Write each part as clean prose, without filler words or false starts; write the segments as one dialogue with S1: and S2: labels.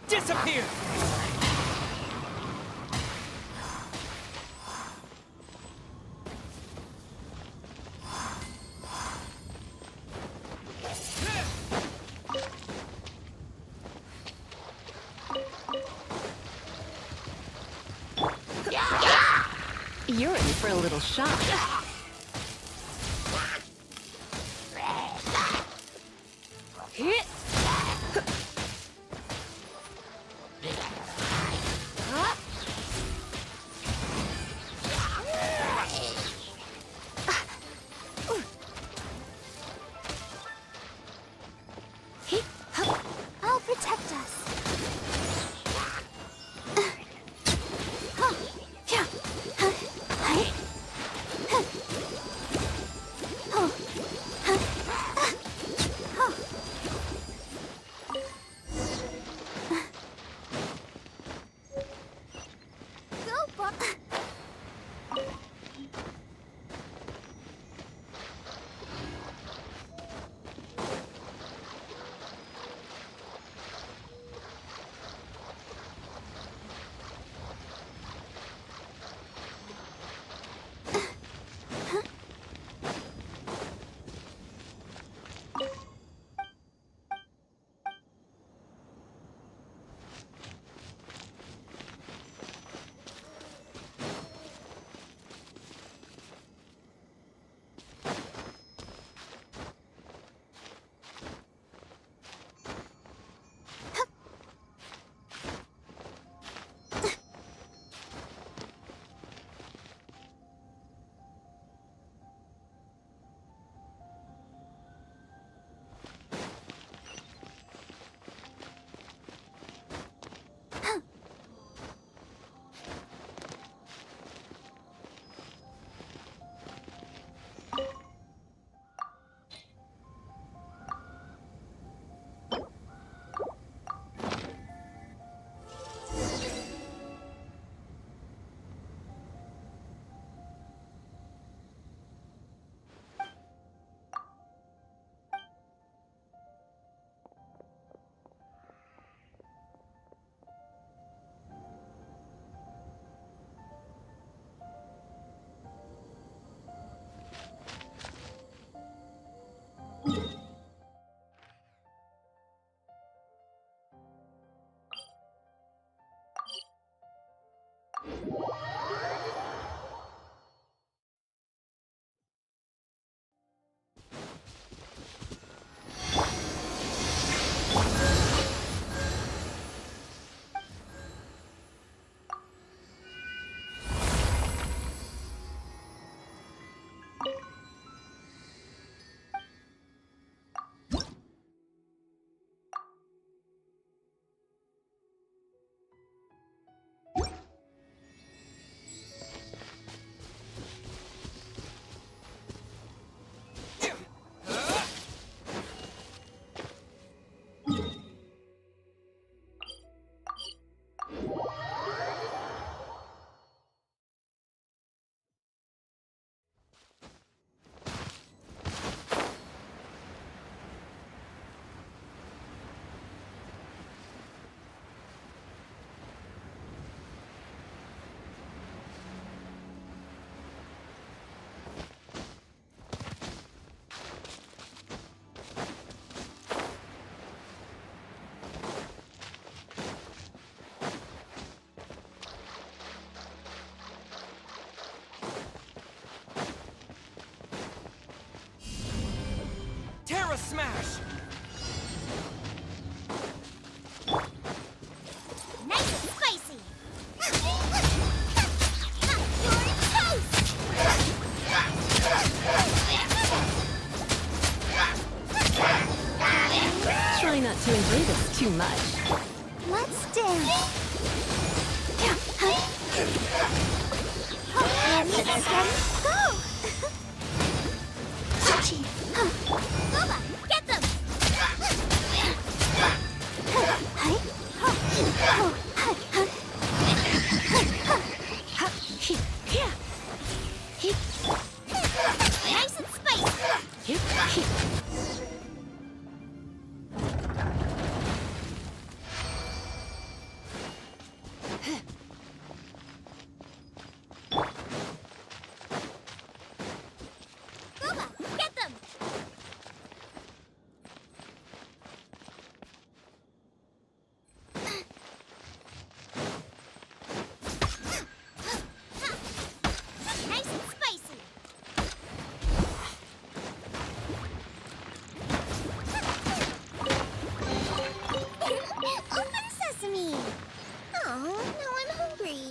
S1: Disappear!
S2: You're in for a little shock.
S3: I'll protect us.
S1: a smash!
S3: Nice and spicy! You're toast!
S2: Try not to enjoy this too much.
S3: Let's dance! Ready, steady, go! Hachi! Booba, get them! Nice and spicy! Booba, get them! Nice and spicy! Open sesame! Oh, now I'm hungry.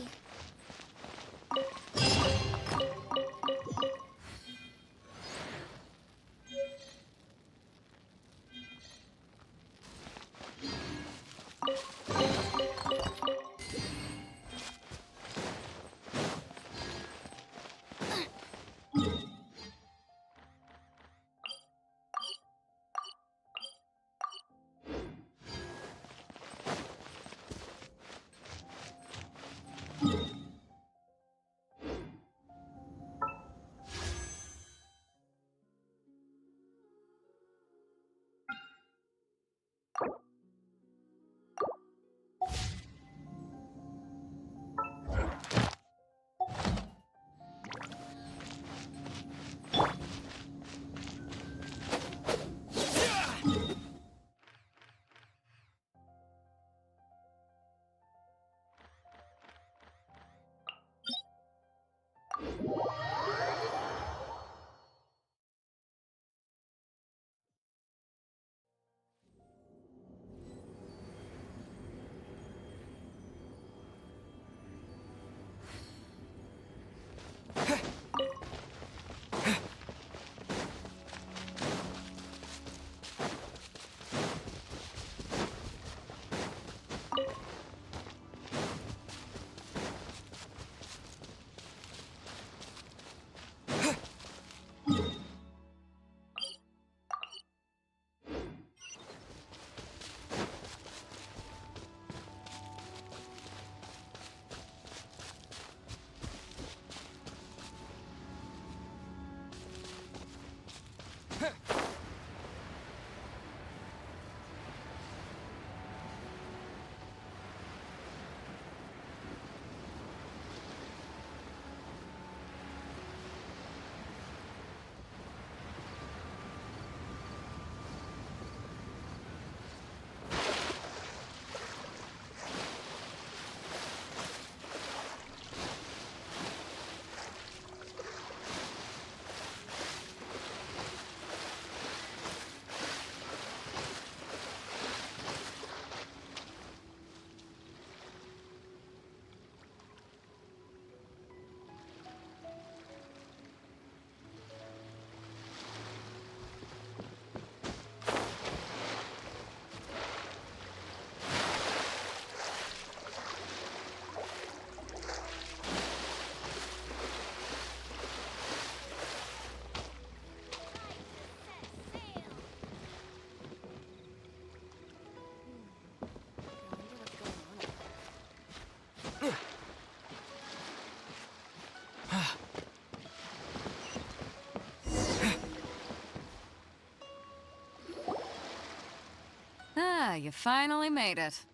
S4: You finally made it.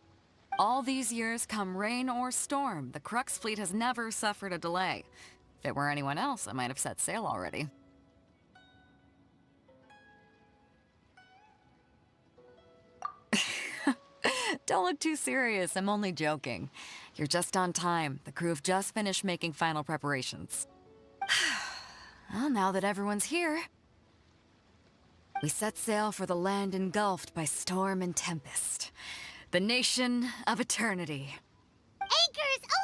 S4: All these years, come rain or storm, the Crux fleet has never suffered a delay. If it were anyone else, I might have set sail already. Don't look too serious, I'm only joking. You're just on time. The crew have just finished making final preparations. Well, now that everyone's here... We set sail for the land engulfed by storm and tempest. The nation of eternity.
S3: Anchors away!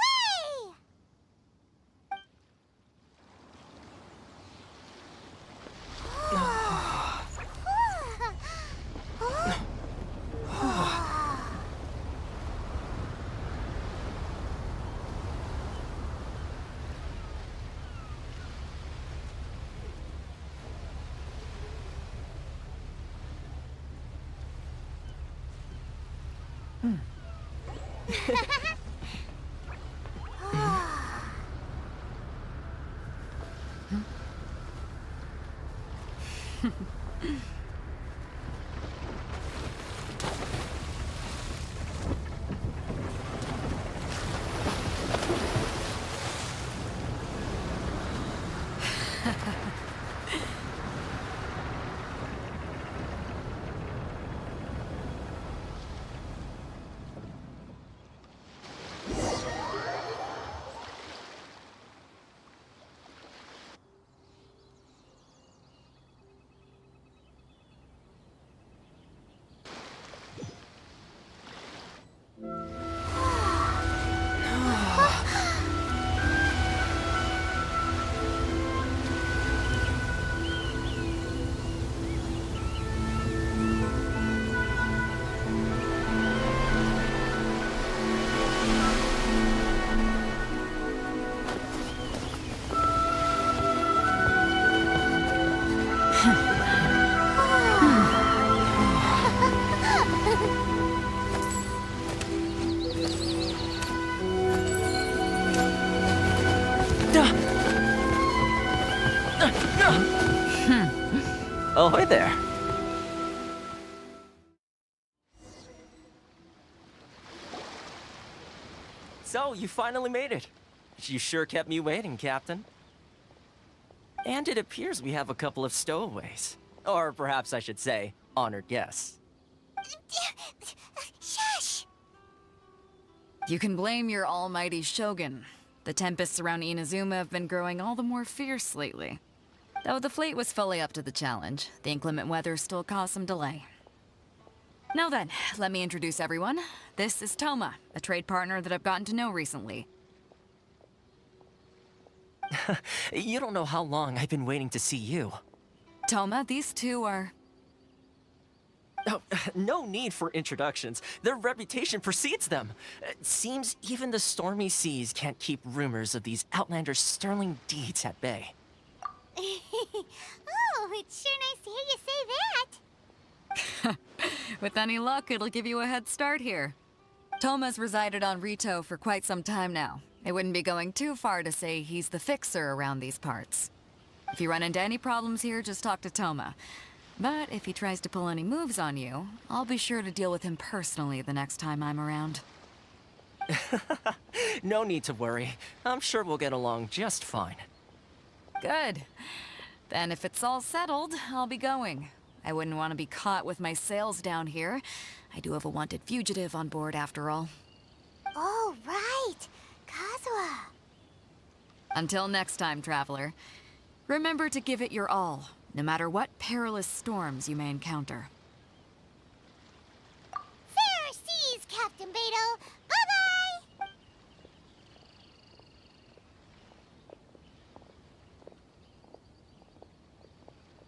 S1: Ahoy there. So, you finally made it. You sure kept me waiting, Captain. And it appears we have a couple of stowaways. Or perhaps I should say, honored guests.
S3: Shush!
S4: You can blame your almighty shogun. The tempests around Inazuma have been growing all the more fierce lately. Though the fleet was fully up to the challenge, the inclement weather still caused some delay. Now then, let me introduce everyone. This is Toma, a trade partner that I've gotten to know recently.
S1: You don't know how long I've been waiting to see you.
S4: Toma, these two are...
S1: Oh, no need for introductions. Their reputation precedes them. It seems even the stormy seas can't keep rumors of these outlanders' sterling deeds at bay.
S3: Oh, it's sure nice to hear you say that.
S4: With any luck, it'll give you a head start here. Toma's resided on Rito for quite some time now. It wouldn't be going too far to say he's the fixer around these parts. If you run into any problems here, just talk to Toma. But if he tries to pull any moves on you, I'll be sure to deal with him personally the next time I'm around.
S1: No need to worry. I'm sure we'll get along just fine.
S4: Good. Then if it's all settled, I'll be going. I wouldn't want to be caught with my sails down here. I do have a wanted fugitive on board after all.
S3: Oh, right. Kazuha.
S4: Until next time, traveler. Remember to give it your all, no matter what perilous storms you may encounter.
S3: Fair seas, Captain Beto. Bye-bye!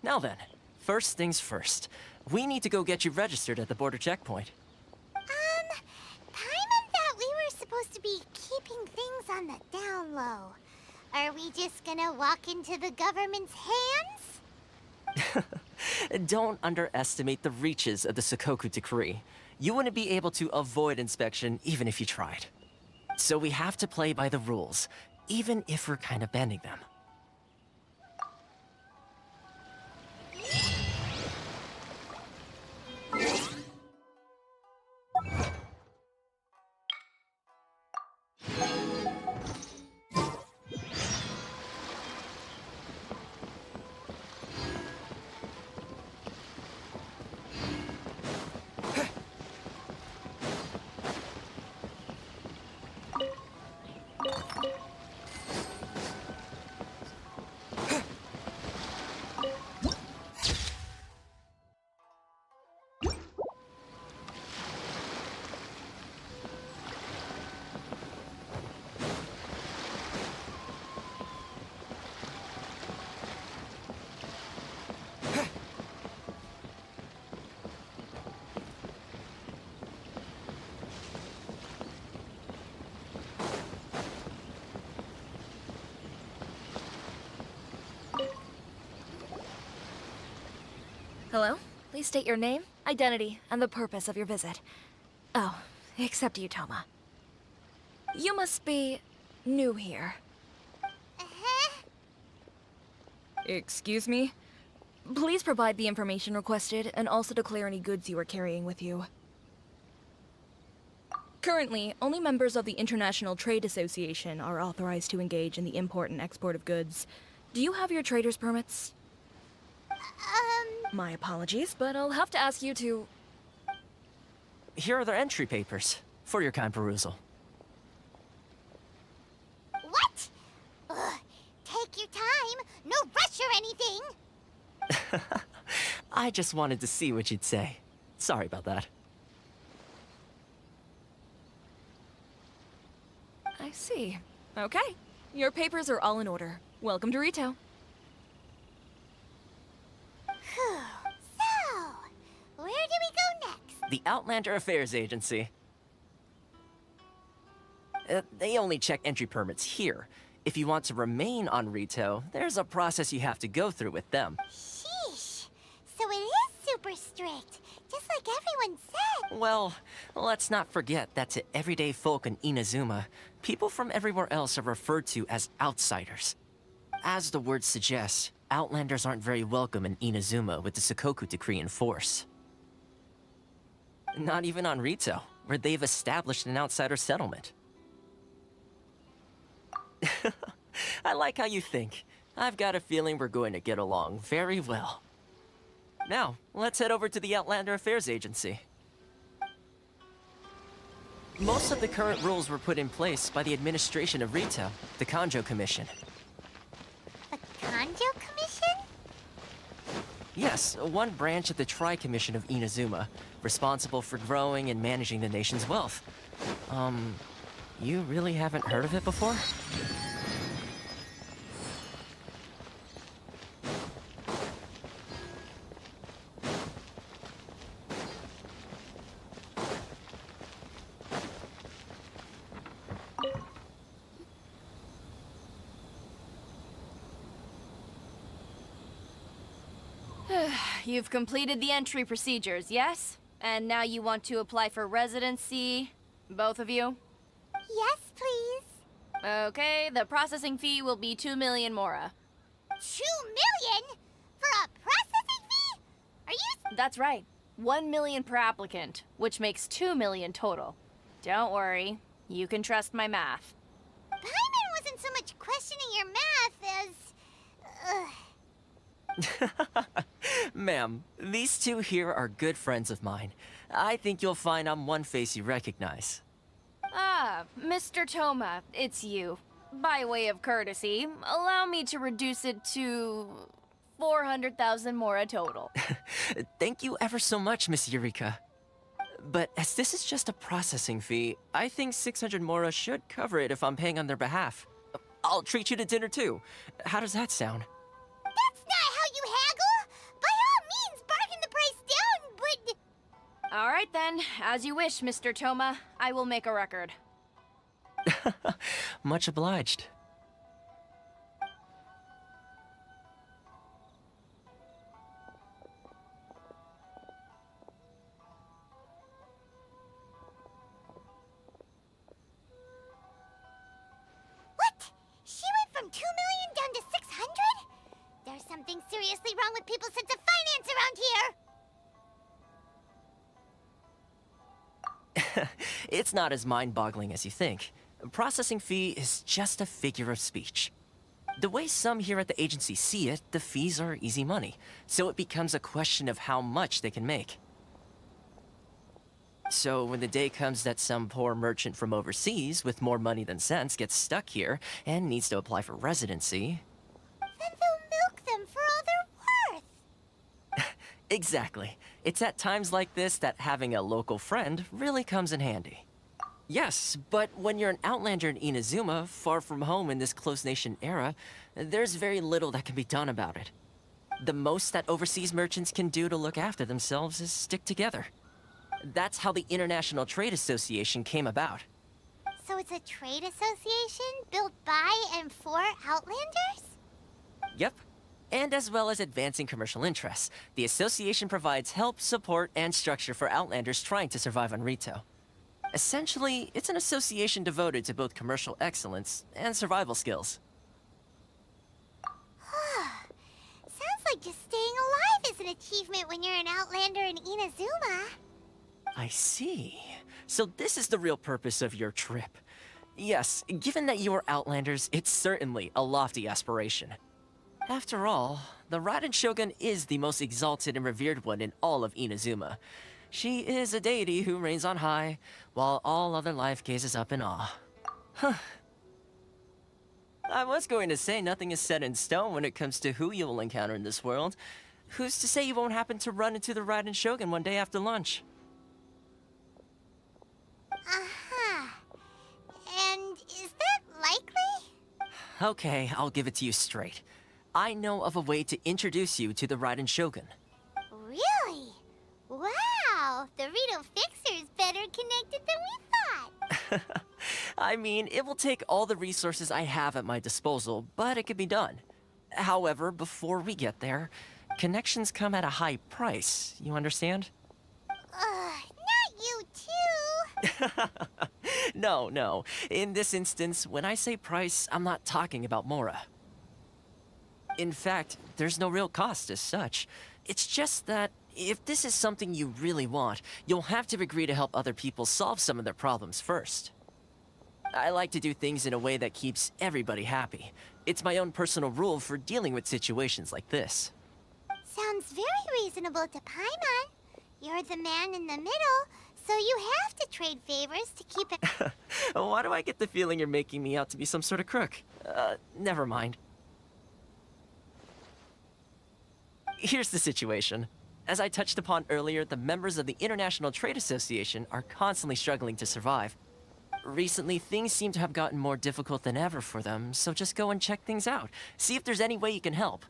S1: Now then, first things first. We need to go get you registered at the border checkpoint.
S3: Paimon thought we were supposed to be keeping things on the down low. Are we just gonna walk into the government's hands?
S1: Don't underestimate the reaches of the Sakoku Decree. You wouldn't be able to avoid inspection even if you tried. So we have to play by the rules, even if we're kind of bending them.
S5: Hello? Please state your name, identity, and the purpose of your visit. Oh, except you, Toma. You must be new here.
S3: Uh-huh.
S5: Excuse me? Please provide the information requested and also declare any goods you are carrying with you. Currently, only members of the International Trade Association are authorized to engage in the import and export of goods. Do you have your trader's permits? My apologies, but I'll have to ask you to...
S1: Here are their entry papers, for your kind perusal.
S3: What? Ugh, take your time. No rush or anything.
S1: I just wanted to see what you'd say. Sorry about that.
S5: I see. Okay. Your papers are all in order. Welcome to Rito.
S3: Whew. So, where do we go next?
S1: The Outlander Affairs Agency. They only check entry permits here. If you want to remain on Rito, there's a process you have to go through with them.
S3: Sheesh. So it is super strict, just like everyone said.
S1: Well, let's not forget that to everyday folk in Inazuma, people from everywhere else are referred to as outsiders. As the word suggests, Outlanders aren't very welcome in Inazuma with the Sakoku decree in force. Not even on Rito, where they've established an outsider settlement. I like how you think. I've got a feeling we're going to get along very well. Now, let's head over to the Outlander Affairs Agency. Most of the current rules were put in place by the administration of Rito, the Kanjo Commission.
S3: The Kanjo Commission?
S1: Yes, one branch of the Tri-Commission of Inazuma, responsible for growing and managing the nation's wealth. You really haven't heard of it before?
S6: You've completed the entry procedures, yes? And now you want to apply for residency? Both of you?
S3: Yes, please.
S6: Okay, the processing fee will be 2 million mora.
S3: 2 million? For a processing fee? Are you...
S6: That's right. 1 million per applicant, which makes 2 million total. Don't worry, you can trust my math.
S3: Paimon wasn't so much questioning your math as...
S1: Ma'am, these two here are good friends of mine. I think you'll find I'm one face you recognize.
S6: Ah, Mr. Toma, it's you. By way of courtesy, allow me to reduce it to 400,000 mora total.
S1: Thank you ever so much, Miss Eureka. But as this is just a processing fee, I think 600 mora should cover it if I'm paying on their behalf. I'll treat you to dinner too. How does that sound?
S3: That's not how you haggle! By all means, bargain the price down, but...
S6: All right then, as you wish, Mr. Toma. I will make a record.
S1: Much obliged.
S3: What? She went from 2 million down to 600? There's something seriously wrong with people's sense of finance around here!
S1: It's not as mind-boggling as you think. Processing fee is just a figure of speech. The way some here at the agency see it, the fees are easy money, so it becomes a question of how much they can make. So when the day comes that some poor merchant from overseas with more money than sense gets stuck here and needs to apply for residency...
S3: Then they'll milk them for all they're worth!
S1: Exactly. It's at times like this that having a local friend really comes in handy. Yes, but when you're an outlander in Inazuma, far from home in this close nation era, there's very little that can be done about it. The most that overseas merchants can do to look after themselves is stick together. That's how the International Trade Association came about.
S3: So it's a trade association built by and for Outlanders?
S1: Yep. And as well as advancing commercial interests, the association provides help, support, and structure for Outlanders trying to survive on Rito. Essentially, it's an association devoted to both commercial excellence and survival skills.
S3: Sounds like just staying alive is an achievement when you're an Outlander in Inazuma.
S1: I see. So this is the real purpose of your trip. Yes, given that you are Outlanders, it's certainly a lofty aspiration. After all, the Raiden Shogun is the most exalted and revered one in all of Inazuma. She is a deity who reigns on high, while all other life gazes up in awe. Huh. I was going to say nothing is set in stone when it comes to who you will encounter in this world. Who's to say you won't happen to run into the Raiden Shogun one day after lunch?
S3: Uh-huh. And is that likely?
S1: Okay, I'll give it to you straight. I know of a way to introduce you to the Raiden Shogun.
S3: Really? Wow, the Rito Fixer is better connected than we thought.
S1: I mean, it will take all the resources I have at my disposal, but it can be done. However, before we get there, connections come at a high price, you understand?
S3: Not you too.
S1: No. In this instance, when I say price, I'm not talking about Mora. In fact, there's no real cost as such. It's just that if this is something you really want, you'll have to agree to help other people solve some of their problems first. I like to do things in a way that keeps everybody happy. It's my own personal rule for dealing with situations like this.
S3: Sounds very reasonable to Paimon. You're the man in the middle, so you have to trade favors to keep it.
S1: Why do I get the feeling you're making me out to be some sort of crook? Never mind. Here's the situation. As I touched upon earlier, the members of the International Trade Association are constantly struggling to survive. Recently, things seem to have gotten more difficult than ever for them, so just go and check things out. See if there's any way you can help.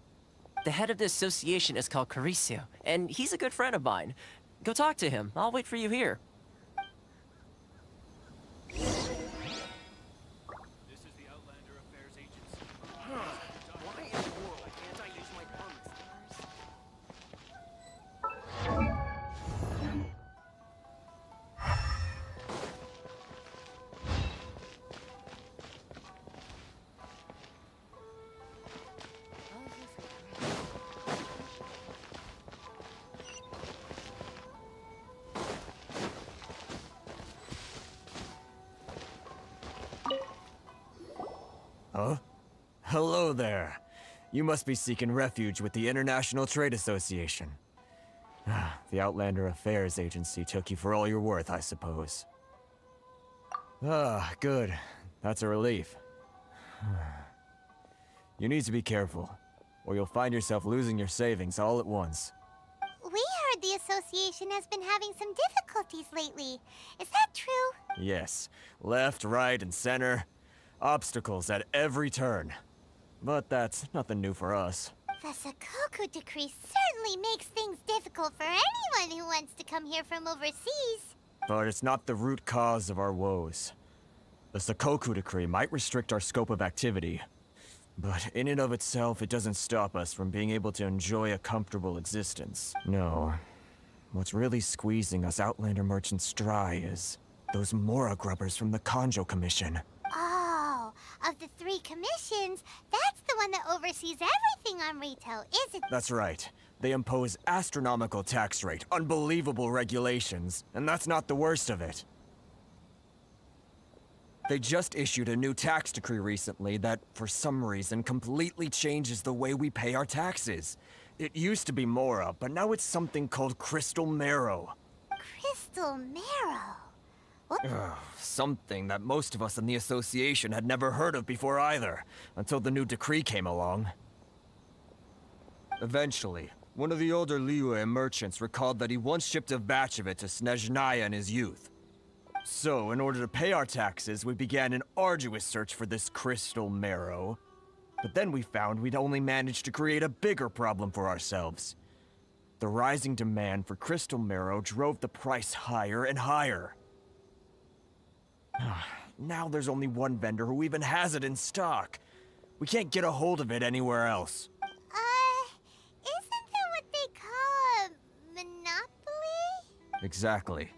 S1: The head of the association is called Carisio, and he's a good friend of mine. Go talk to him. I'll wait for you here.
S7: This is the Outlander Affairs Agency.
S1: Why in the world can't I use my permits?
S8: Huh? Hello there. You must be seeking refuge with the International Trade Association. The Outlander Affairs Agency took you for all you're worth, I suppose. Good. That's a relief. You need to be careful, or you'll find yourself losing your savings all at once.
S3: We heard the association has been having some difficulties lately. Is that true?
S8: Yes. Left, right, and center. Obstacles at every turn. But that's nothing new for us.
S3: The Sakoku decree certainly makes things difficult for anyone who wants to come here from overseas.
S8: But it's not the root cause of our woes. The Sakoku decree might restrict our scope of activity, but in and of itself, it doesn't stop us from being able to enjoy a comfortable existence. No. What's really squeezing us Outlander merchants dry is those Mora grubbers from the Kanjo Commission.
S3: Oh, of the 3 commissions, that's the one that oversees everything on Rito, is it?
S8: That's right. They impose astronomical tax rate, unbelievable regulations, and that's not the worst of it. They just issued a new tax decree recently that, for some reason, completely changes the way we pay our taxes. It used to be Mora, but now it's something called Crystal Marrow.
S3: Crystal Marrow. What?
S8: Something that most of us in the association had never heard of before either, until the new decree came along. Eventually, one of the older Liyue merchants recalled that he once shipped a batch of it to Snezhnaya in his youth. So, in order to pay our taxes, we began an arduous search for this Crystal Marrow. But then we found we'd only managed to create a bigger problem for ourselves. The rising demand for Crystal Marrow drove the price higher and higher. Now there's only one vendor who even has it in stock. We can't get a hold of it anywhere else. Exactly.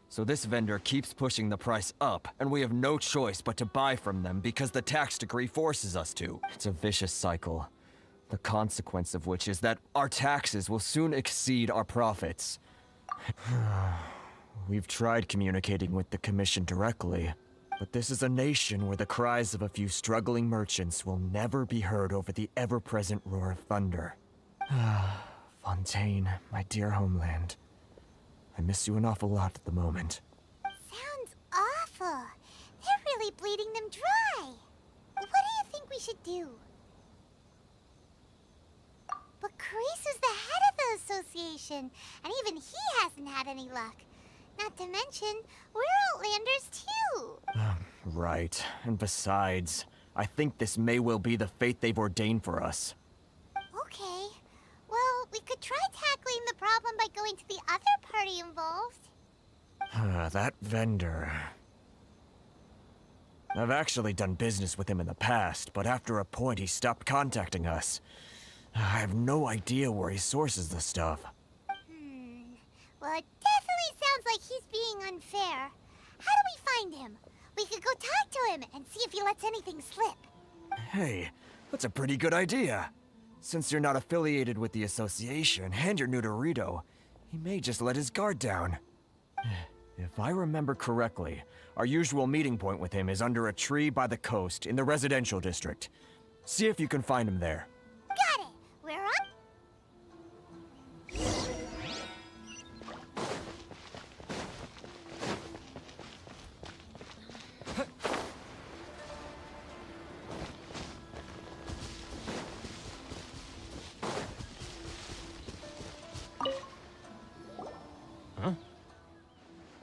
S8: So this vendor keeps pushing the price up, and we have no choice but to buy from them because the tax decree forces us to. It's a vicious cycle. The consequence of which is that our taxes will soon exceed our profits. We've tried communicating with the Commission directly, but this is a nation where the cries of a few struggling merchants will never be heard over the ever-present roar of thunder. Fontaine, my dear homeland. I miss you an awful lot at the moment.
S3: Sounds awful. They're really bleeding them dry. What do you think we should do? But Carisu's the head of the association, and even he hasn't had any luck. Not to mention, we're Outlanders too.
S8: Right. And besides, I think this may well be the fate they've ordained for us.
S3: Okay. Well, we could try tackling the problem by going to the other party involved.
S8: That vendor. I've actually done business with him in the past, but after a point he stopped contacting us. I have no idea where he sources the stuff.
S3: Well, it definitely sounds like he's being unfair. How do we find him? We could go talk to him and see if he lets anything slip.
S8: Hey, that's a pretty good idea. Since you're not affiliated with the association and you're new to Rito, he may just let his guard down. If I remember correctly, our usual meeting point with him is under a tree by the coast in the residential district. See if you can find him there.
S3: Got it. We're on.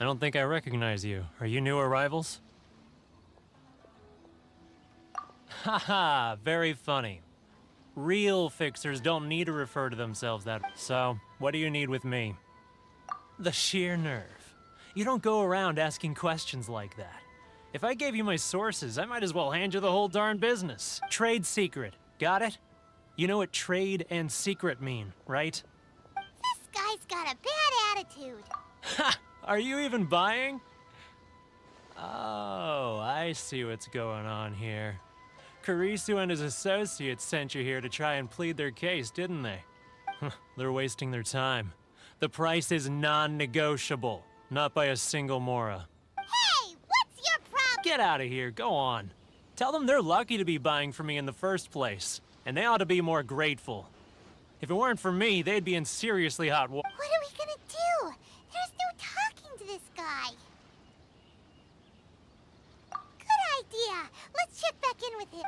S9: I don't think I recognize you. Are you new arrivals? Haha, very funny. Real fixers don't need to refer to themselves that way. So, what do you need with me? The sheer nerve. You don't go around asking questions like that. If I gave you my sources, I might as well hand you the whole darn business. Trade secret. Got it? You know what trade and secret mean, right?
S3: This guy's got a bad attitude.
S9: Ha! Are you even buying? Oh, I see what's going on here. Karisu and his associates sent you here to try and plead their case, didn't they? They're wasting their time. The price is non-negotiable, not by a single Mora.
S3: Hey, what's your problem?
S9: Get out of here, go on. Tell them they're lucky to be buying from me in the first place, and they ought to be more grateful. If it weren't for me, they'd be in seriously hot water.
S3: What are we gonna do? There's no talking to this guy. Good idea. Let's check back in with him.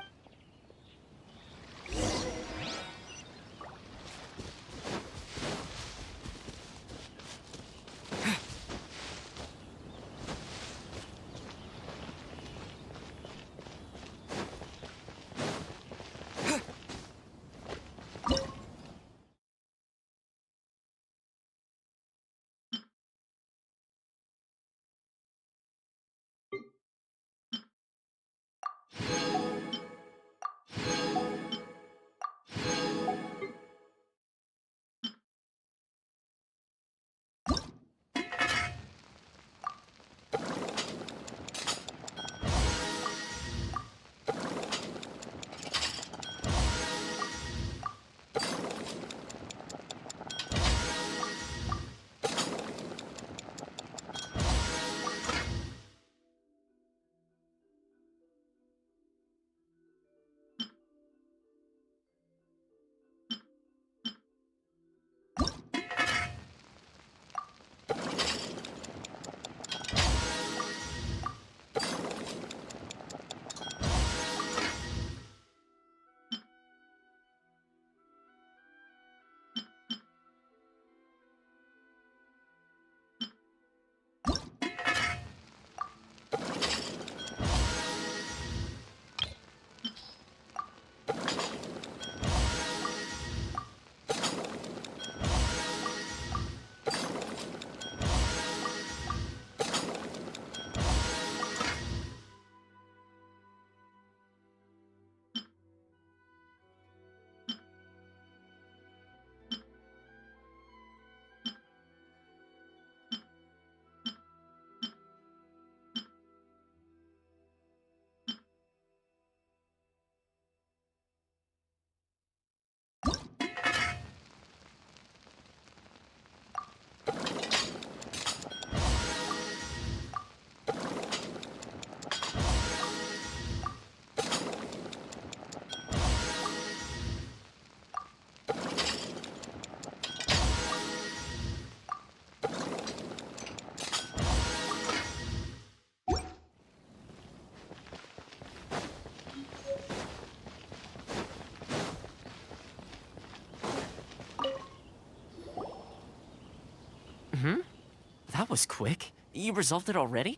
S1: was quick. You resolved it already?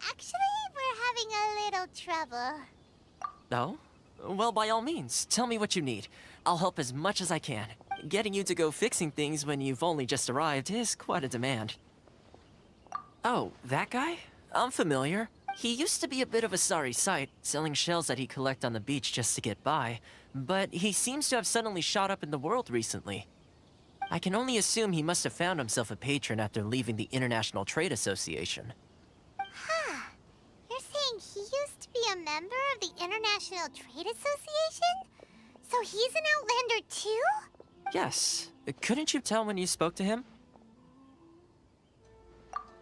S3: Actually, we're having a little trouble.
S1: No? Well, by all means, tell me what you need. I'll help as much as I can. Getting you to go fixing things when you've only just arrived is quite a demand. Oh, that guy? I'm familiar. He used to be a bit of a sorry sight, selling shells that he'd collect on the beach just to get by. But he seems to have suddenly shot up in the world recently. I can only assume he must have found himself a patron after leaving the International Trade Association.
S3: Huh. You're saying he used to be a member of the International Trade Association? So he's an Outlander too?
S1: Yes. Couldn't you tell when you spoke to him?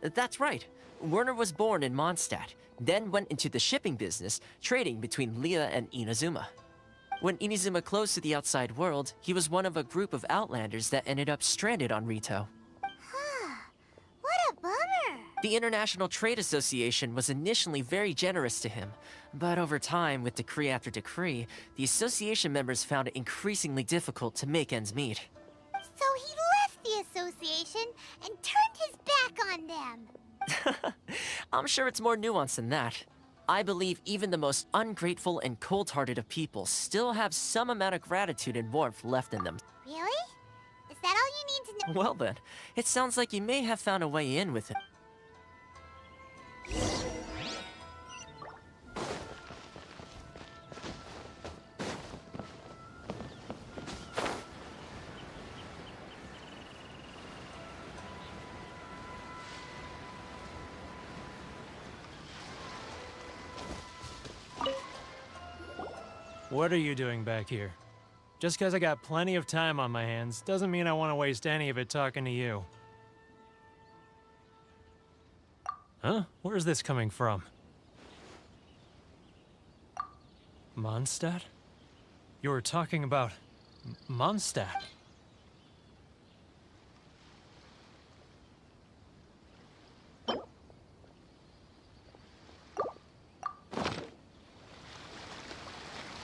S1: That's right. Werner was born in Mondstadt, then went into the shipping business, trading between Leah and Inazuma. When Inazuma closed to the outside world, he was one of a group of Outlanders that ended up stranded on Rito.
S3: Huh. What a bummer.
S1: The International Trade Association was initially very generous to him, but over time, with decree after decree, the association members found it increasingly difficult to make ends meet.
S3: So he left the association and turned his back on them.
S1: I'm sure it's more nuanced than that. I believe even the most ungrateful and cold-hearted of people still have some amount of gratitude and warmth left in them.
S3: Really? Is that all you need to know?
S1: Well then, it sounds like you may have found a way in with it.
S9: What are you doing back here? Just because I got plenty of time on my hands doesn't mean I want to waste any of it talking to you. Huh? Where's this coming from? Mondstadt? You were talking about Mondstadt.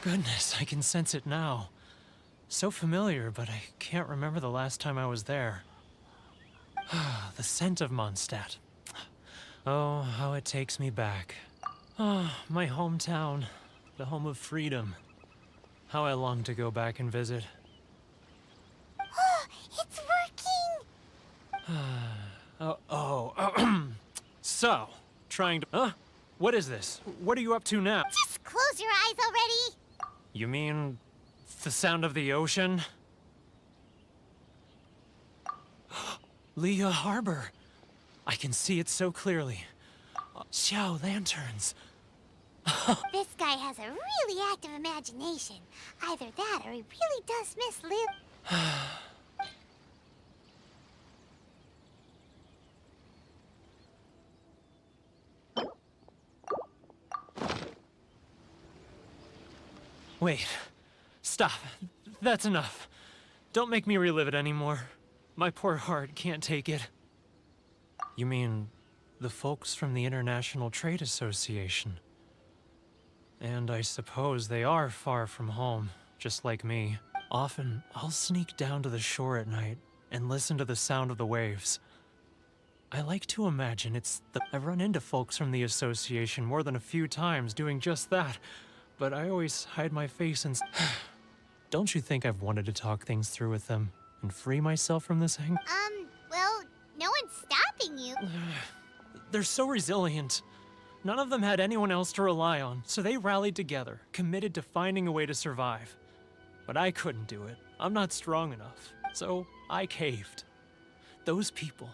S9: Goodness, I can sense it now. So familiar, but I can't remember the last time I was there. The scent of Mondstadt. Oh, how it takes me back. Oh, my hometown, the home of freedom. How I long to go back and visit.
S3: It's working!
S9: So, trying to... Huh? What is this? What are you up to now?
S3: Just close your eyes already!
S9: You mean the sound of the ocean? Leah Harbor. I can see it so clearly. Xiao lanterns.
S3: This guy has a really active imagination. Either that or he really does miss Liv.
S9: Wait. Stop. That's enough. Don't make me relive it anymore. My poor heart can't take it. You mean the folks from the International Trade Association? And I suppose they are far from home, just like me. Often, I'll sneak down to the shore at night and listen to the sound of the waves. I like to imagine I've run into folks from the association more than a few times doing just that, but I always hide my face and... Don't you think I've wanted to talk things through with them and free myself from this hang?
S3: Well, no one's stopping you.
S9: They're so resilient. None of them had anyone else to rely on, so they rallied together, committed to finding a way to survive. But I couldn't do it. I'm not strong enough. So I caved. Those people,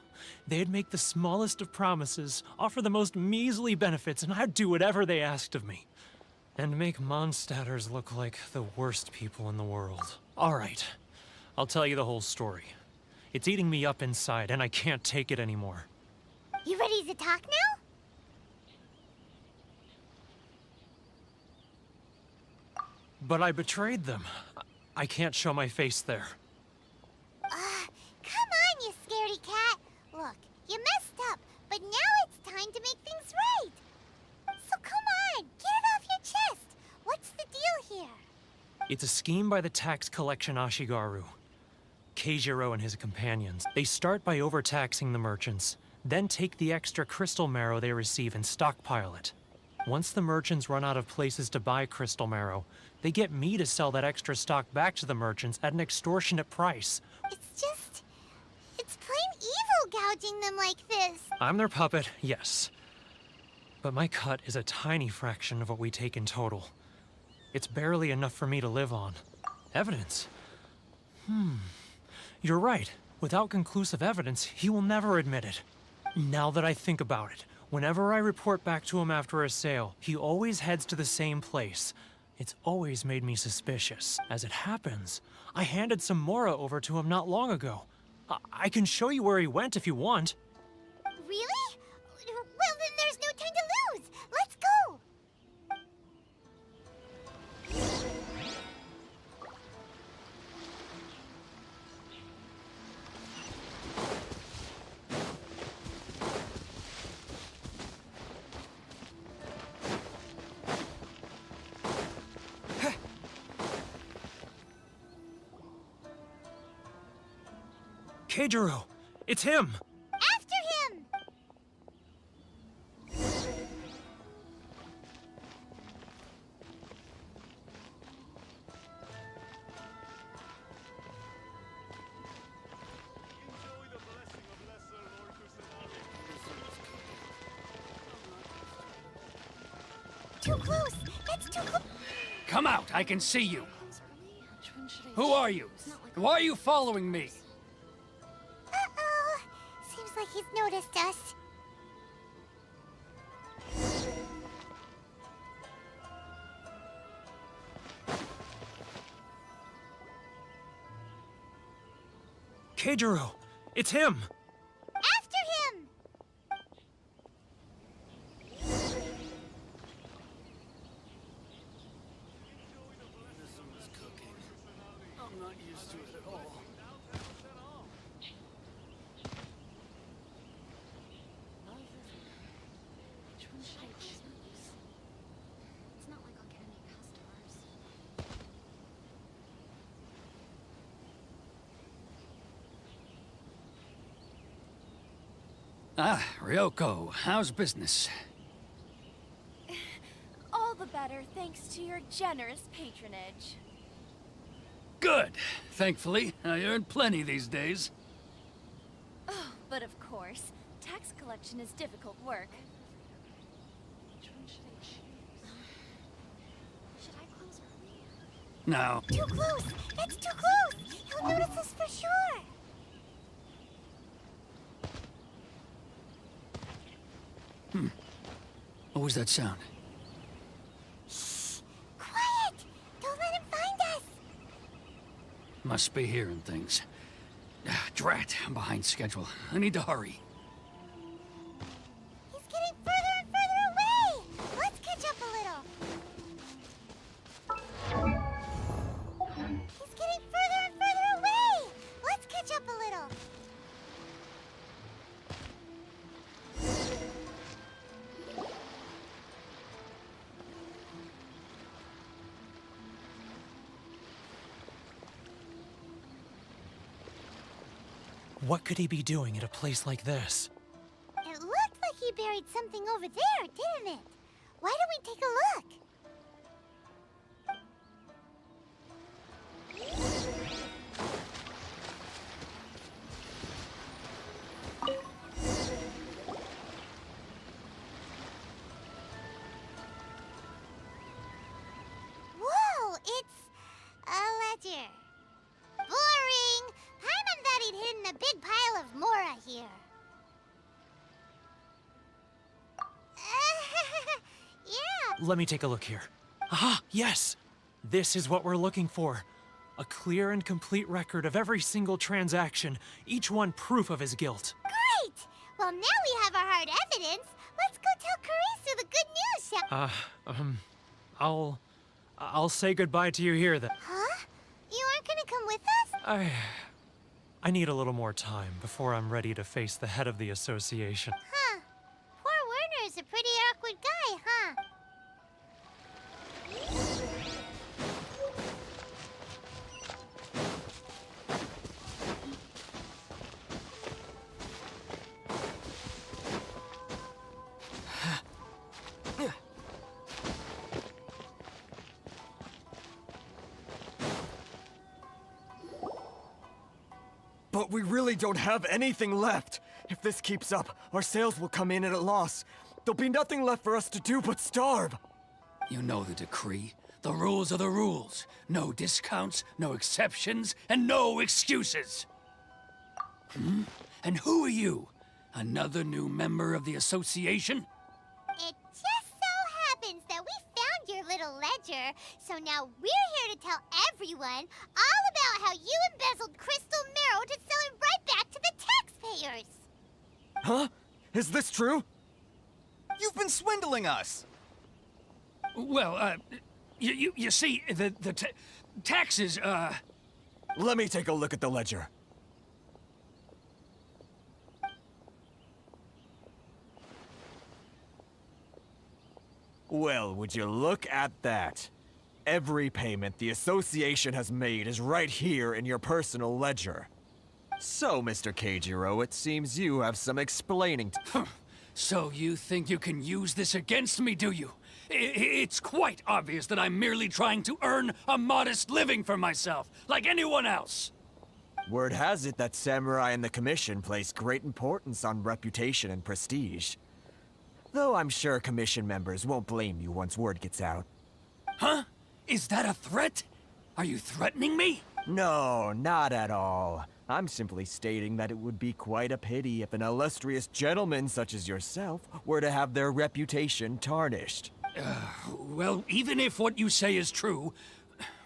S9: they'd make the smallest of promises, offer the most measly benefits, and I'd do whatever they asked of me. And make Mondstadters look like the worst people in the world. All right, I'll tell you the whole story. It's eating me up inside, and I can't take it anymore.
S3: You ready to talk now?
S9: But I betrayed them. I can't show my face there.
S3: Come on, you scaredy cat. Look, you messed up, but now it's time to make things right. So come on, get it off your chest. What's the deal here?
S9: It's a scheme by the tax collection Ashigaru. Keijiro and his companions. They start by overtaxing the merchants, then take the extra crystal marrow they receive and stockpile it. Once the merchants run out of places to buy crystal marrow, they get me to sell that extra stock back to the merchants at an extortionate price.
S3: It's plain evil gouging them like this.
S9: I'm their puppet, yes. But my cut is a tiny fraction of what we take in total. It's barely enough for me to live on. Evidence? You're right. Without conclusive evidence, he will never admit it. Now that I think about it, whenever I report back to him after a sale, he always heads to the same place. It's always made me suspicious. As it happens, I handed some Mora over to him not long ago. I can show you where he went if you want.
S3: Really? Well, then there's no time to lose. Let's go.
S9: Keijiro! It's him!
S3: After him. Too close. That's too close.
S10: Come out, I can see you. Who are you? Why are you following me?
S3: Uh-oh. Seems like he's noticed us.
S9: Keijiro! It's him!
S3: After him.
S10: I'm not used to it at all. Ah, Ryoko, how's business?
S6: All the better thanks to your generous patronage.
S10: Good. Thankfully, I earn plenty these days.
S6: Oh, but of course, tax collection is difficult work.
S10: Now,
S3: Too close. That's too close. He'll notice us for sure.
S10: what was that sound?
S3: Shh. Quiet. Don't let him find us.
S10: Must be hearing things. Ah, drat, I'm behind schedule. I need to hurry.
S3: He's getting further and further away. Let's catch up a little. He's getting further and further away. Let's catch up a little.
S9: What could he be doing at a place like this?
S3: It looked like he buried something over there, didn't it? Why don't we take a look? Whoa, it's a ledger. Boring! Paimon thought he'd hidden a big pile of Mora here. Yeah.
S9: Let me take a look here. Ah, yes! This is what we're looking for. A clear and complete record of every single transaction, each one proof of his guilt.
S3: Great! Well, now we have our hard evidence. Let's go tell Karisu the good news, shall
S9: I'll say goodbye to you here then.
S3: Huh? You aren't gonna come with us?
S9: I need a little more time before I'm ready to face the head of the association.
S3: Huh. Poor Werner's a pretty awkward guy, huh?
S8: But we really don't have anything left. If this keeps up, our sales will come in at a loss. There'll be nothing left for us to do but starve.
S10: You know the decree. The rules are the rules. No discounts, no exceptions, and no excuses. And who are you? Another new member of the association?
S3: It just so happens that we found your little ledger, so now we're here to tell everyone all about how you embezzled crystal marrow to sell it right back to the taxpayers.
S8: Huh? Is this true?
S7: You've been swindling us!
S10: Well, you see, the taxes,
S8: Let me take a look at the ledger. Well, would you look at that? Every payment the association has made is right here in your personal ledger. So, Mr. Keijiro, it seems you have some explaining to...
S10: So you think you can use this against me, do you? It's quite obvious that I'm merely trying to earn a modest living for myself, like anyone else.
S8: Word has it that Samurai and the Commission place great importance on reputation and prestige. Though I'm sure Commission members won't blame you once word gets out.
S10: Huh? Is that a threat? Are you threatening me?
S8: No, not at all. I'm simply stating that it would be quite a pity if an illustrious gentleman such as yourself were to have their reputation tarnished.
S10: Well, even if what you say is true,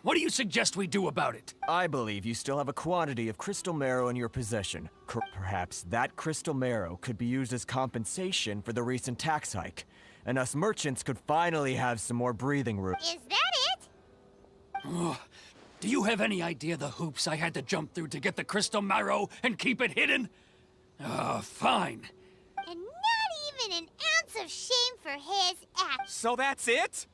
S10: what do you suggest we do about it?
S8: I believe you still have a quantity of crystal marrow in your possession. Perhaps that crystal marrow could be used as compensation for the recent tax hike, and us merchants could finally have some more breathing room.
S3: Is that it?
S10: Do you have any idea the hoops I had to jump through to get the crystal marrow and keep it hidden? Fine.
S3: And not even an ounce of shame for his act.
S7: So that's it?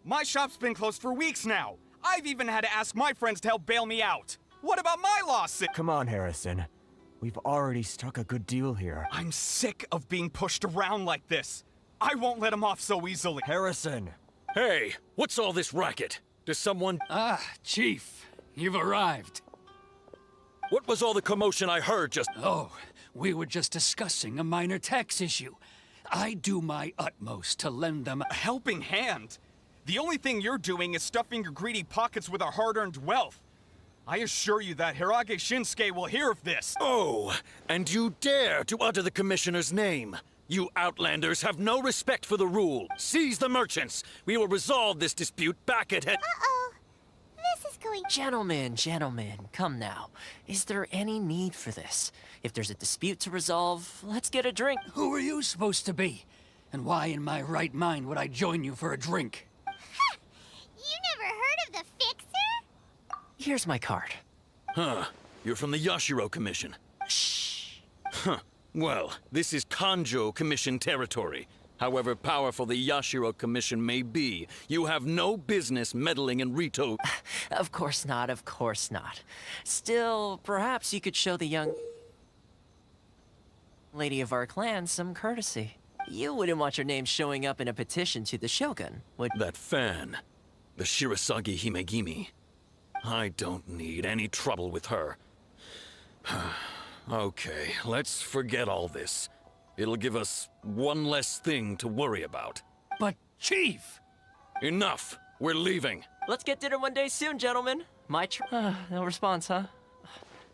S7: My shop's been closed for weeks now. I've even had to ask my friends to help bail me out. What about my lawsuit?
S8: Come on, Harrison. We've already struck a good deal here.
S7: I'm sick of being pushed around like this. I won't let him off so easily.
S8: Harrison!
S11: Hey, what's all this racket? Does someone...
S10: Ah, Chief, you've arrived.
S11: What was all the commotion I heard just...
S10: Oh, we were just discussing a minor tax issue. I do my utmost to lend them
S7: A helping hand. The only thing you're doing is stuffing your greedy pockets with our hard-earned wealth. I assure you that Hirage Shinsuke will hear of this.
S11: Oh, and you dare to utter the Commissioner's name. You Outlanders have no respect for the rule. Seize the merchants. We will resolve this dispute back at head...
S3: Uh-oh. This is going...
S1: Gentlemen, come now. Is there any need for this? If there's a dispute to resolve, let's get a drink.
S10: Who are you supposed to be? And why in my right mind would I join you for a drink?
S3: You never heard of the Fixer?
S1: Here's my card.
S11: Huh. You're from the Yashiro Commission.
S1: Shh.
S11: Huh. Well, this is Kanjo Commission territory. However powerful the Yashiro Commission may be, you have no business meddling in Rito.
S1: Of course not, of course not. Still, perhaps you could show the young lady of our clan some courtesy. You wouldn't want your name showing up in a petition to the Shogun, would you?
S11: That fan, the Shirasagi Himegimi. I don't need any trouble with her. Okay, let's forget all this. It'll give us one less thing to worry about.
S10: But, Chief!
S11: Enough! We're leaving.
S1: Let's get dinner one day soon, gentlemen. No response, huh?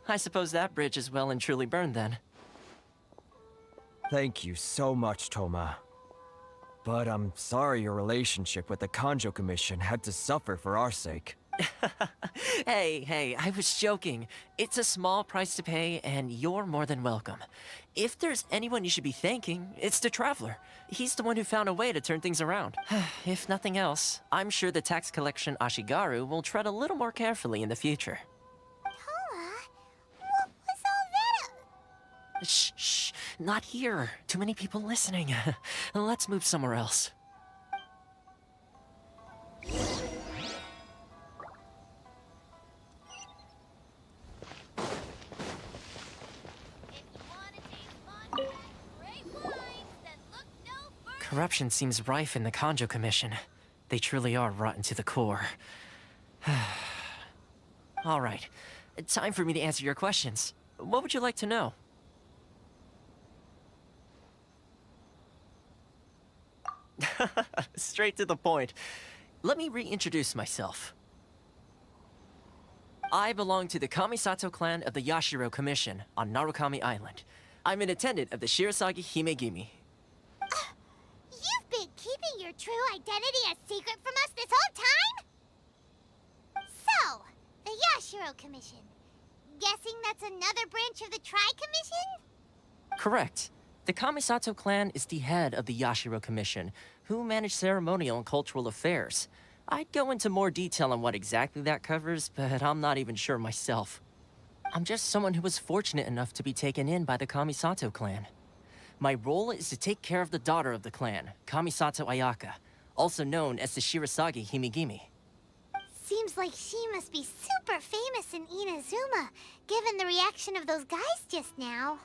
S1: I suppose that bridge is well and truly burned then.
S8: Thank you so much, Toma. But I'm sorry your relationship with the Kanjo Commission had to suffer for our sake.
S1: Hey, I was joking. It's a small price to pay, and you're more than welcome. If there's anyone you should be thanking, it's the Traveler. He's the one who found a way to turn things around. If nothing else, I'm sure the tax collection Ashigaru will tread a little more carefully in the future.
S3: Toma? What was all that?
S1: Shh, not here. Too many people listening. Let's move somewhere else. Corruption seems rife in the Kanjo Commission. They truly are rotten to the core. All right, time for me to answer your questions. What would you like to know? Straight to the point. Let me reintroduce myself. I belong to the Kamisato clan of the Yashiro Commission on Narukami Island. I'm an attendant of the Shirasagi Himegimi.
S3: You've been keeping your true identity a secret from us this whole time? So, the Yashiro Commission. Guessing that's another branch of the Tri-Commission?
S1: Correct. The Kamisato clan is the head of the Yashiro Commission, who manage ceremonial and cultural affairs. I'd go into more detail on what exactly that covers, but I'm not even sure myself. I'm just someone who was fortunate enough to be taken in by the Kamisato clan. My role is to take care of the daughter of the clan, Kamisato Ayaka, also known as the Shirasagi Himegimi.
S3: Seems like she must be super famous in Inazuma, given the reaction of those guys just now.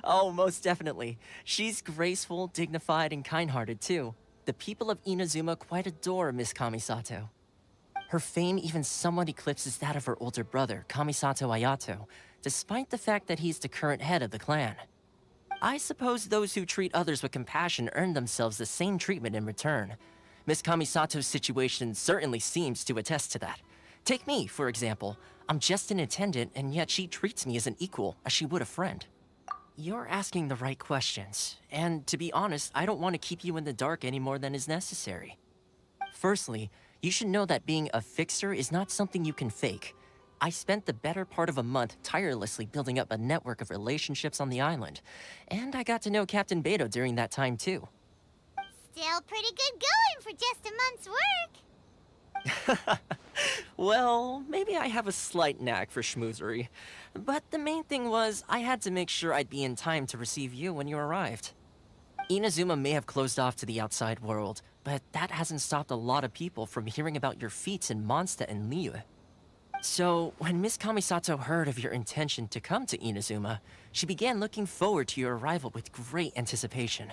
S1: Oh, most definitely. She's graceful, dignified, and kind-hearted, too. The people of Inazuma quite adore Miss Kamisato. Her fame even somewhat eclipses that of her older brother, Kamisato Ayato, despite the fact that he's the current head of the clan. I suppose those who treat others with compassion earn themselves the same treatment in return. Miss Kamisato's situation certainly seems to attest to that. Take me, for example. I'm just an attendant, and yet she treats me as an equal, as she would a friend. You're asking the right questions, and to be honest, I don't want to keep you in the dark any more than is necessary. Firstly, you should know that being a fixer is not something you can fake. I spent the better part of a month tirelessly building up a network of relationships on the island, and I got to know Captain Beto during that time too.
S3: Still pretty good going for just a month's work.
S1: Well, maybe I have a slight knack for schmoozery, but the main thing was I had to make sure I'd be in time to receive you when you arrived. Inazuma may have closed off to the outside world, but that hasn't stopped a lot of people from hearing about your feats in Mondstadt and Liyue. So, when Miss Kamisato heard of your intention to come to Inazuma, she began looking forward to your arrival with great anticipation.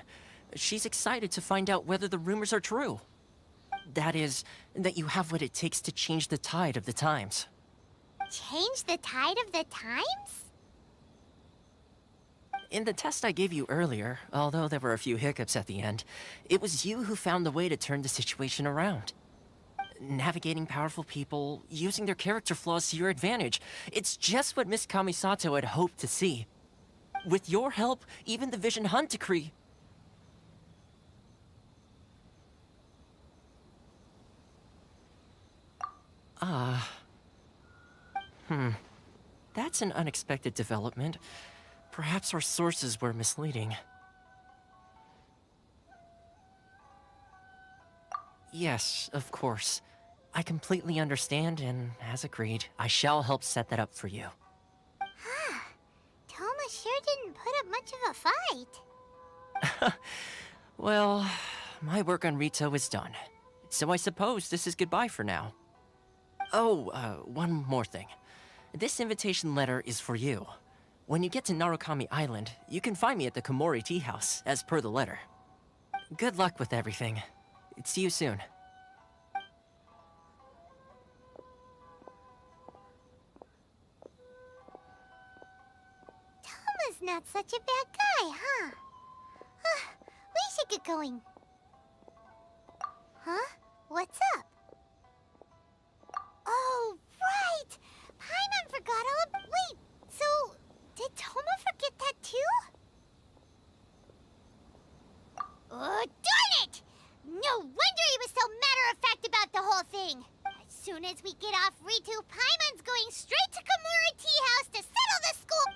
S1: She's excited to find out whether the rumors are true. That is, that you have what it takes to change the tide of the times.
S3: Change the tide of the times?
S1: In the test I gave you earlier, although there were a few hiccups at the end, it was you who found the way to turn the situation around. Navigating powerful people, using their character flaws to your advantage. It's just what Miss Kamisato had hoped to see. With your help, even the Vision Hunt decree... That's an unexpected development. Perhaps our sources were misleading. Yes, of course. I completely understand, and as agreed, I shall help set that up for you.
S3: Toma sure didn't put up much of a fight.
S1: Well, my work on Rito is done. So I suppose this is goodbye for now. Oh, one more thing. This invitation letter is for you. When you get to Narukami Island, you can find me at the Komori Tea House, as per the letter. Good luck with everything. See you soon.
S3: Toma's not such a bad guy, huh? We should get going. Huh? What's up? Oh, right! Paimon forgot all... Wait, so... Did Toma forget that too? Oh, darn it! No wonder he was so matter-of-fact about the whole thing! As soon as we get off Ritu, Paimon's going straight to Komori Tea House to settle the school...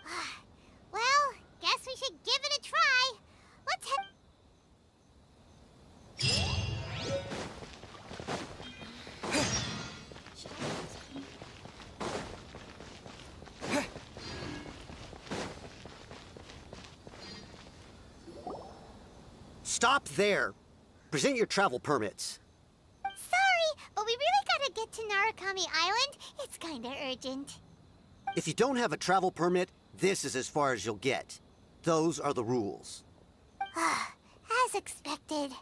S3: Well, guess we should give it a try. Let's head...
S12: Stop there! Present your travel permits.
S3: Sorry, but we really gotta get to Narukami Island. It's kinda urgent.
S12: If you don't have a travel permit, this is as far as you'll get. Those are the rules.
S3: As expected.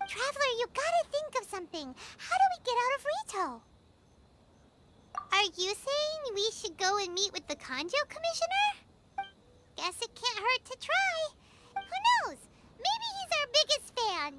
S3: Traveler, you gotta think of something. How do we get out of Rito? you saying we should go and meet with the Kanjo Commissioner? Guess it can't hurt to try. Who knows? Maybe he's our biggest fan.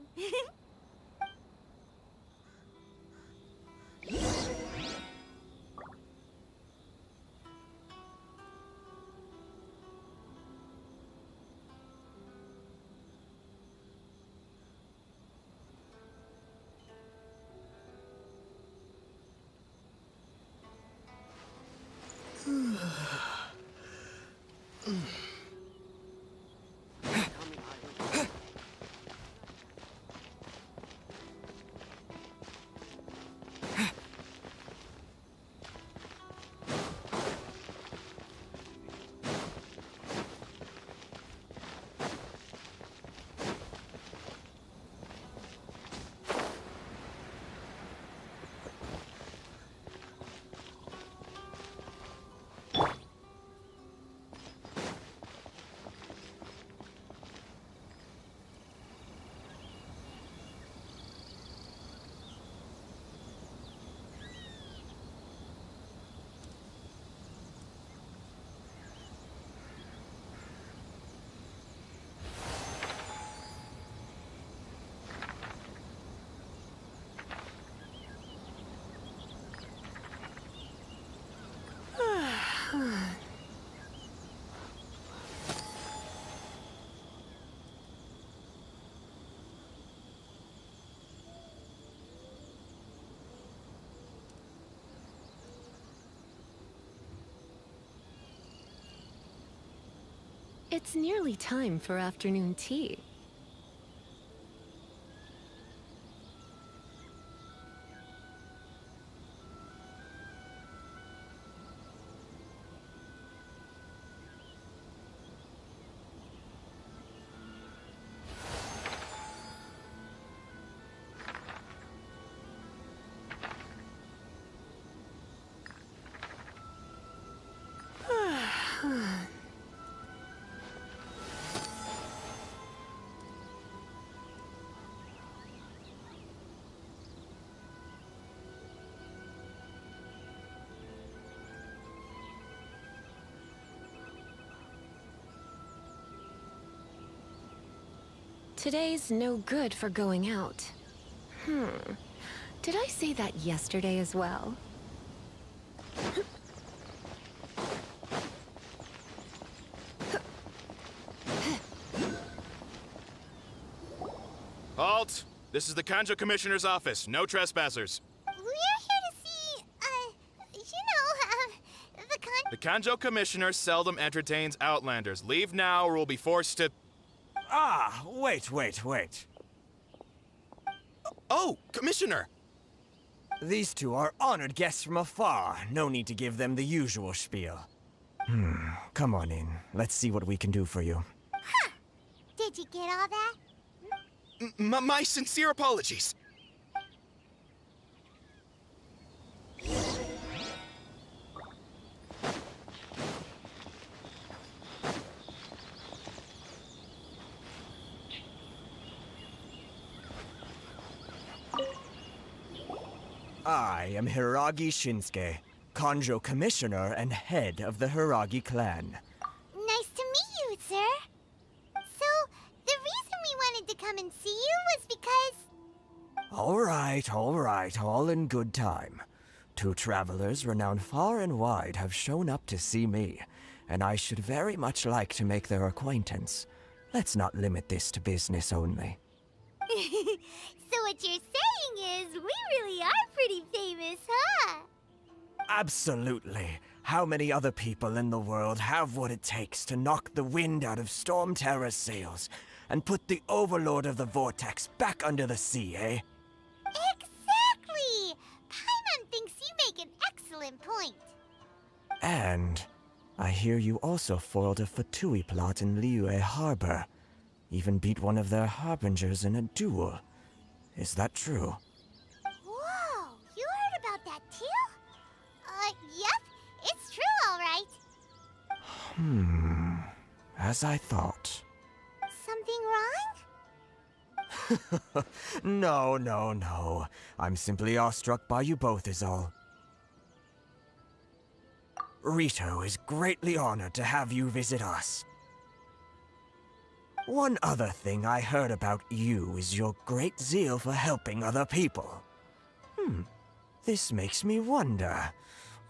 S2: It's nearly time for afternoon tea. Today's no good for going out. Did I say that yesterday as well?
S13: Halt! This is the Kanjo Commissioner's office. No trespassers.
S3: We're here to see,
S13: The Kanjo Commissioner seldom entertains Outlanders. Leave now or we'll be forced to...
S8: Ah, wait.
S13: Oh, Commissioner!
S8: These two are honored guests from afar. No need to give them the usual spiel. Come on in. Let's see what we can do for you.
S3: Did you get all that?
S13: My sincere apologies.
S8: I am Hiragi Shinsuke, Kanjo Commissioner and head of the Hiragi clan.
S3: Nice to meet you, sir. So, the reason we wanted to come and see you was because...
S8: All right, all in good time. Two travelers renowned far and wide have shown up to see me, and I should very much like to make their acquaintance. Let's not limit this to business only.
S3: So what you're saying is, we really are pretty famous, huh?
S8: Absolutely. How many other people in the world have what it takes to knock the wind out of Storm Terror's sails and put the Overlord of the Vortex back under the sea, eh?
S3: Exactly! Paimon thinks you make an excellent point.
S8: And I hear you also foiled a Fatui plot in Liyue Harbor. Even beat one of their harbingers in a duel. Is that true?
S3: Whoa, you heard about that too? Yep, it's true, all right.
S8: As I thought.
S3: Something wrong?
S8: No. I'm simply awestruck by you both is all. Rito is greatly honored to have you visit us. One other thing I heard about you is your great zeal for helping other people. This makes me wonder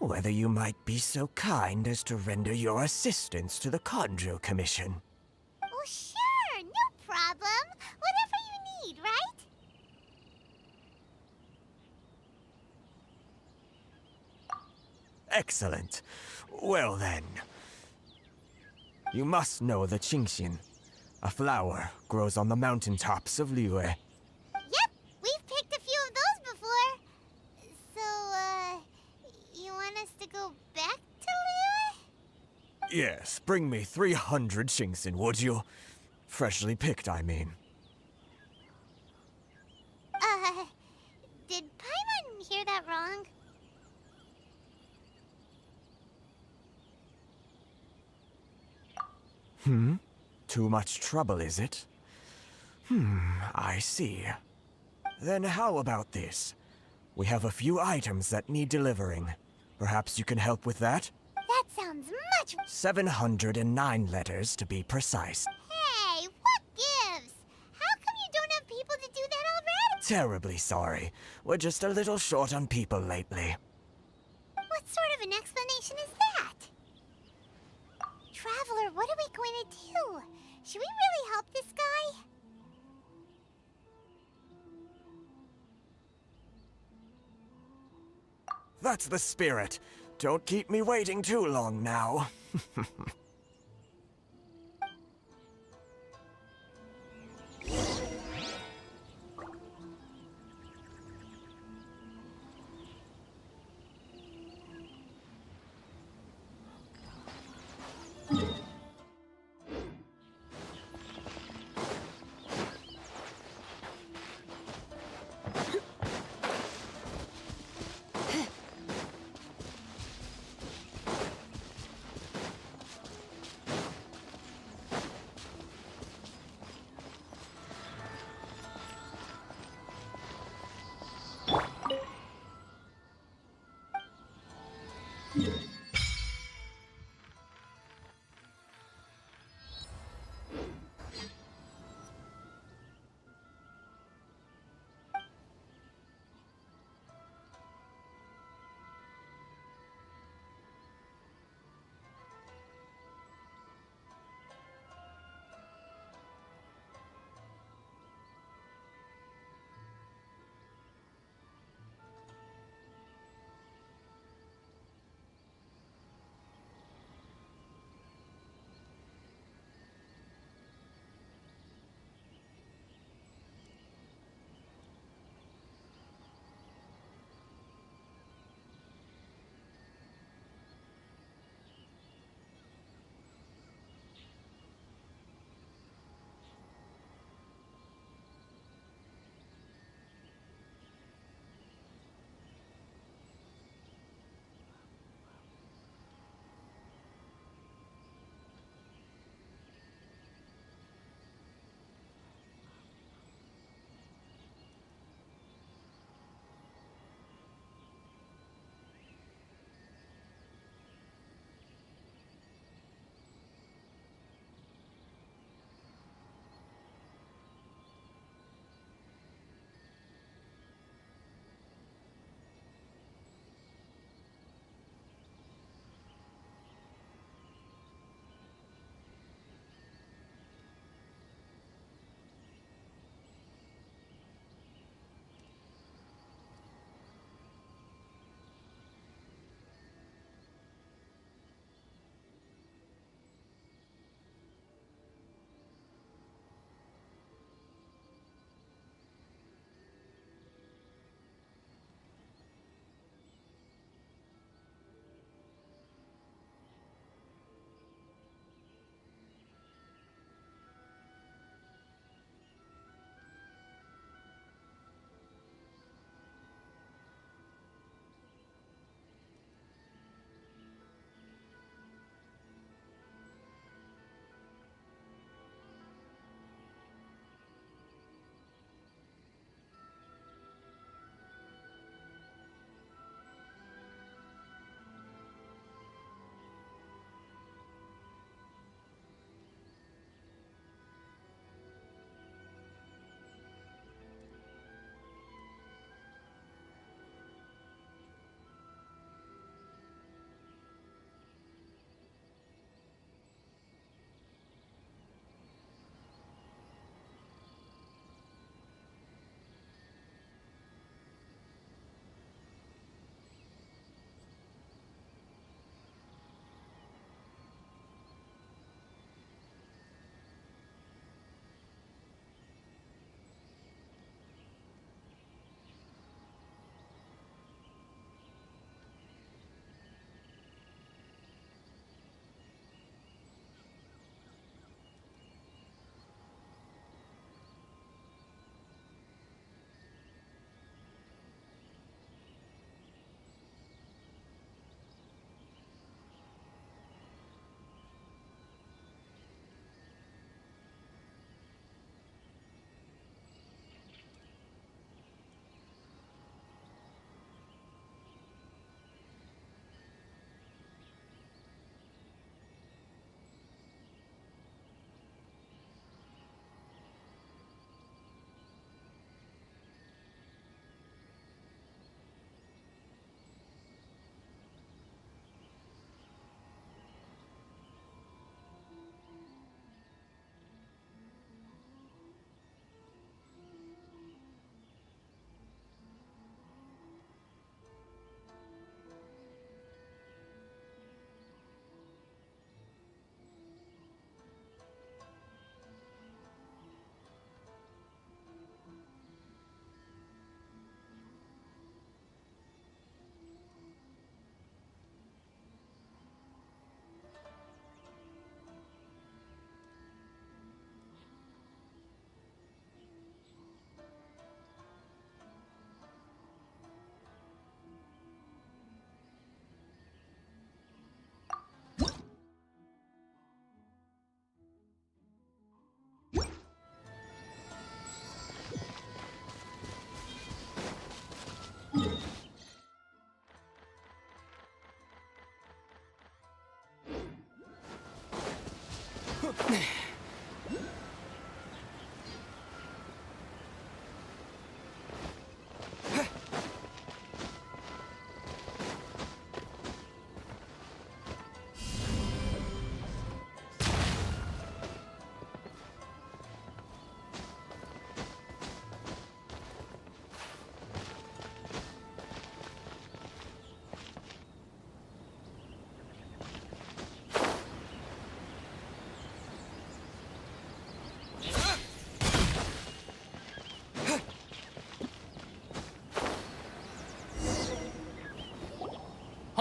S8: whether you might be so kind as to render your assistance to the Conjo Commission.
S3: Oh, sure, no problem. Whatever you need, right?
S8: Excellent. Well then. You must know the Qingxian. A flower grows on the mountaintops of Liyue.
S3: Yep, we've picked a few of those before. So, you want us to go back to Liyue?
S8: Yes, bring me 300 Qingxian, would you? Freshly picked, I mean.
S3: Did Paimon hear that wrong?
S8: Too much trouble, is it? I see. Then how about this? We have a few items that need delivering. Perhaps you can help with that?
S3: That sounds much...
S8: 709 letters, to be precise.
S3: Hey, what gives? How come you don't have people to do that already?
S8: Terribly sorry. We're just a little short on people lately.
S3: What sort of an explanation is that? Traveler, what are we going to do? Should we really help this guy?
S8: That's the spirit. Don't keep me waiting too long now.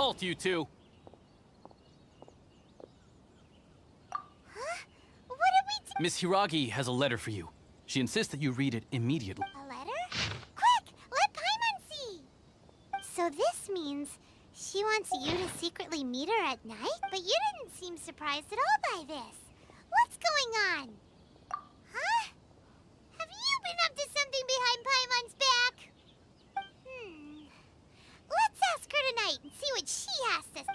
S14: Halt, you two!
S3: Huh? What did we do?
S14: Miss Hiragi has a letter for you. She insists that you read it immediately.
S3: A letter? Quick! Let Paimon see! So this means she wants you to secretly meet her at night? But you didn't seem surprised at all by this. What's going on? Huh? Have you been up to something behind Paimon's back? Let's ask her tonight and see what she has to say.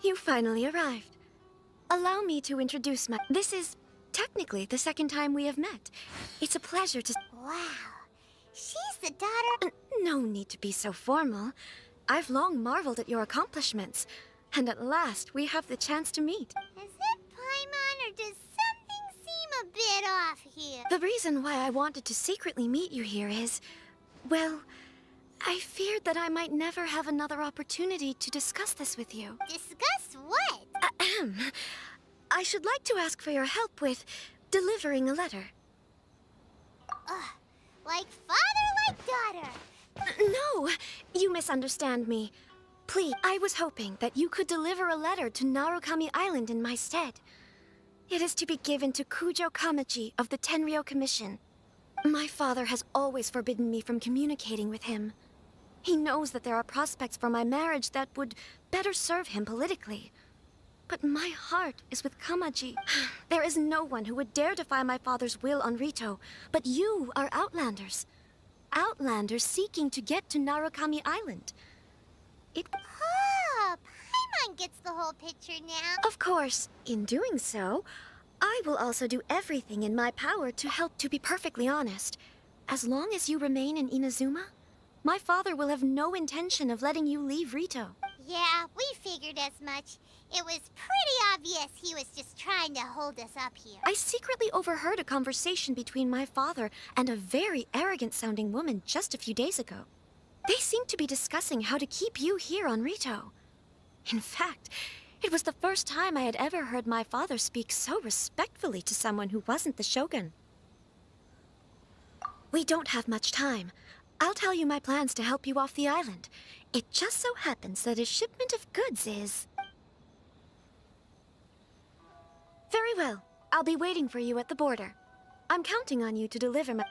S2: You finally arrived. Allow me to introduce my... This is technically the second time we have met. It's a pleasure to...
S3: Wow. She's the daughter...
S2: No need to be so formal. I've long marveled at your accomplishments. And at last, we have the chance to meet.
S3: Is it Paimon, or does something seem a bit off here?
S2: The reason why I wanted to secretly meet you here is... Well, I feared that I might never have another opportunity to discuss this with you.
S3: Discuss what?
S2: Ahem. I should like to ask for your help with delivering a letter.
S3: Like father, like daughter.
S2: No, you misunderstand me. Please, I was hoping that you could deliver a letter to Narukami Island in my stead. It is to be given to Kujo Kamachi of the Tenryou Commission. My father has always forbidden me from communicating with him. He knows that there are prospects for my marriage that would better serve him politically. But my heart is with Kamaji. There is no one who would dare defy my father's will on Rito, but you are Outlanders. Outlanders seeking to get to Narukami Island.
S3: Oh, Paimon gets the whole picture now.
S2: Of course, in doing so, I will also do everything in my power to help. To be perfectly honest, as long as you remain in Inazuma, my father will have no intention of letting you leave Rito.
S3: Yeah, we figured as much. It was pretty obvious he was just trying to hold us up here.
S2: I secretly overheard a conversation between my father and a very arrogant-sounding woman just a few days ago. They seemed to be discussing how to keep you here on Rito. In fact, it was the first time I had ever heard my father speak so respectfully to someone who wasn't the Shogun. We don't have much time. I'll tell you my plans to help you off the island. It just so happens that a shipment of goods is... Very well. I'll be waiting for you at the border. I'm counting on you to deliver my...